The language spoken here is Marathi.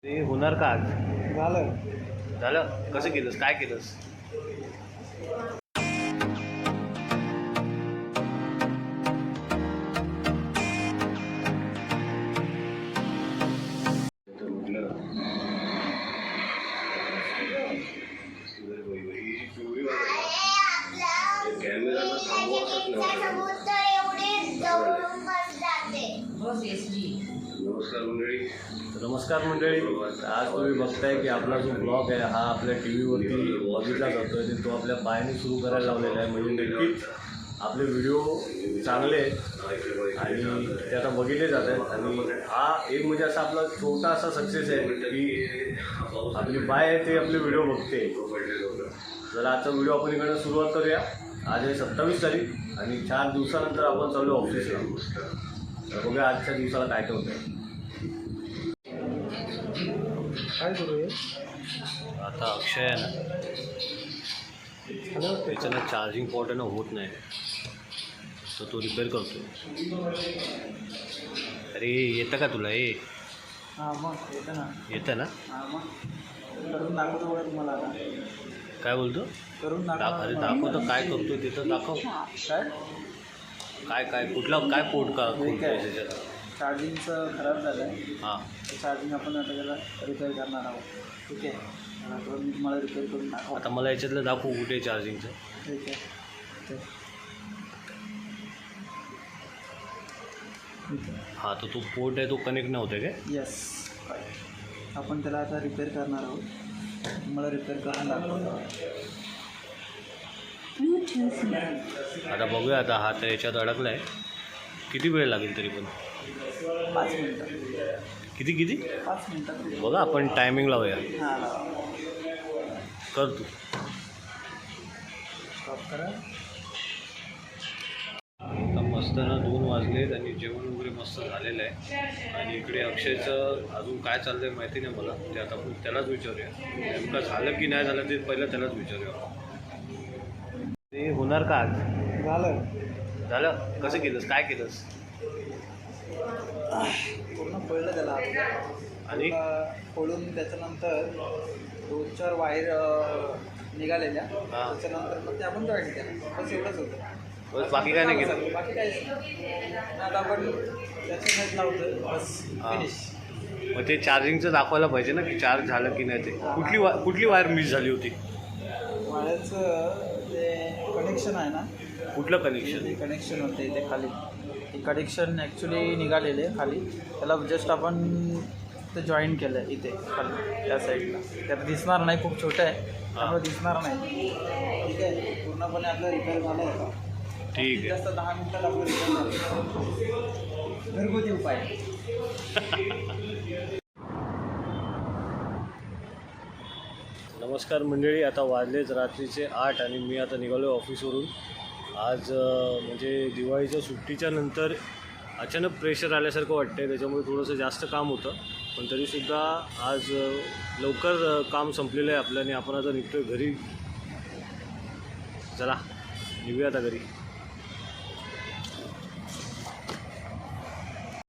ते होणार का आज? झालं. झालं. कसं केलंस? काय केलंस? नमस्कार मंडळी. आज तुम्ही बघताय की आपला जो ब्लॉग आहे हा आपल्या टी व्हीवरती बघितला जातो आहे. तो आपल्या पायाने सुरू करायला लावलेला आहे. म्हणजे नक्कीच आपले व्हिडिओ चांगले आहेत आणि ते आता बघितले जात आहेत. आणि हा एक म्हणजे असा आपला छोटा असा सक्सेस आहे की आपली बाय आहे ते आपले व्हिडिओ बघते. जर आजचा व्हिडिओ आपण इकडनं सुरुवात करूया. आज आहे 27 तारीख आणि 4 दिवसानंतर आपण चालू ऑफिसला. बघूया आजच्या दिवसाला काय काय होतं. काय करू हे? आता अक्षय आहे ना, त्याच्यानं चार्जिंग पॉट आहे ना होत नाही, तर तो रिपेअर करतो. अरे येतं का तुला? हां मग येतं ना. येतं ना? हां मग करून दाखवतो बघा तुम्हाला आता. काय बोलतो? करून अरे दाखवतो काय करतो तिथं दाखव. काय काय काय कुठला काय पोट का त्याच्यात? चार्जिंगचं खराब झालं आहे. हां चार्जिंग आपण आता त्याला रिपेअर करणार आहोत. ठीक आहे. आता मी तुम्हाला रिपेअर करून दाखव. आता मला याच्यातलं दाखवू कुठे चार्जिंगचं. ठीक आहे. हां तर तो पोर्ट आहे तो कनेक्ट नव्हते काय? येस. आपण त्याला आता रिपेअर करणार आहोत. तुम्हाला रिपेअर करून दाखवतो. आता बघूया. आता हा तर याच्यात अडकला आहे. किती वेळ लागेल तरी पण? 5 मिनटं. किती किती? 5 मिनटात. बघा आपण टायमिंग लावूया. हां कर तू. स्टॉप करा. आता मस्त ना 2 वाजलेत आणि जेवण वगैरे मस्त झालेलं आहे. आणि इकडे अक्षयचं अजून काय चाललं आहे माहिती नाही मला. ते आता आपण त्यालाच विचारूया. नेमकं झालं की नाही झालं ते पहिलं त्यालाच विचारूया. ते होणार का आज? झालं. झालं. कसं केलंस? काय केलंस? पूर्ण पडलं त्याला आणि खोलून त्याच्यानंतर 2-4 वायर निघालेल्या. त्याच्यानंतर मग ते आपण जॉईन केलं. बस एवढंच होतं. बस बाकी काय नाही केलं? बाकी काहीच नाही. आता आपण त्याचं नेट लावतो. बस फिनिश. मग ते चार्जिंगचं दाखवायला पाहिजे ना की चार्ज झालं की नाही. ते कुठली वायर मिस झाली होती? वायरचं ते कनेक्शन आहे ना. कुठलं कनेक्शन? ते कनेक्शन होते इथे खाली. ते कनेक्शन ॲक्च्युली निघालेले खाली. त्याला जस्ट आपण ते जॉईन केलं आहे इथे खाली त्या साईडला. त्यात दिसणार नाही. खूप छोटं आहे त्यामुळे दिसणार नाही. ठीक आहे. पूर्णपणे आपलं रिपेअर झालं आहे. ठीक आहे. जास्त 10 मिनिटात आपलं रिपेअर झालं. घरगुती उपाय. नमस्कार मंडळी. आता वाजलेच रात्रीचे 8 आणि मी आता निघालो ऑफिसवरून. आज म्हणजे दिवाळीच्या सुट्टीच्या नंतर अचानक प्रेशर आल्यासारखं वाटतं आहे. त्याच्यामुळे थोडंसं जास्त काम होतं. पण तरीसुद्धा आज लवकर काम संपलेलं आहे आपलं आणि आपण आता निघतो आहे घरी. चला निघूया आता घरी.